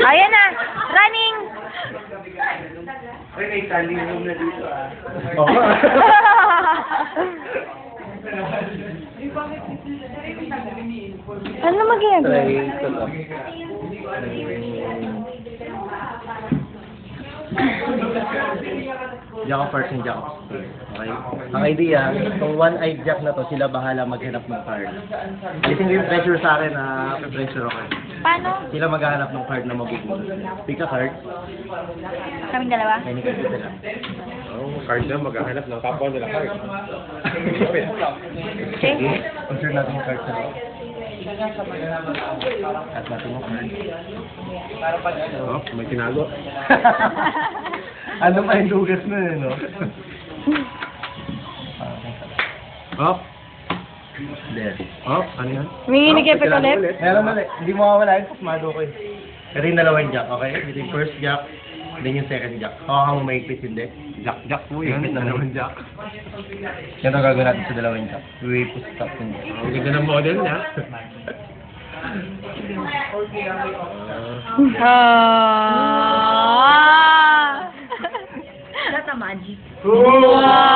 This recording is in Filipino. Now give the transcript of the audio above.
Ayan na! Running! Ay, may standing room na dito ah. Oo. Ano mag-ginagawa? Try ito lang. Jack of Hearts and Jack of Spades. Okay? Ang idea, kung one-eyed Jack na to, sila bahala maghanap ng card. Gising yung pressure sa akin na pressure ako. Paano? Sila maghahanap ng card na magugulo. Pick a card. Kaming dalawa? May card sila. Oh, card na maghahanap ng kapwa nila card. Sige. Observe natin yung card sa loob. At natin yung card. Oh, may tinago. Ano pa yung dugas na yun, no? Oh, There. oh, ano yan? May nag-epic tinago ulit? Meron mali. Hindi mo mawala yun. Pasmado ko eh. Ito yung dalawang jack, okay? Ito yung first jack, then yung second jack. Hawakan mo maigpit, hindi. Jack po yan. Higpit na Dalawang naman. jack. Yan ang gagawin natin sa dalawang jack. We push stop yung jack. Ang ganda ng model niya. Ah! That's a magic. Wow!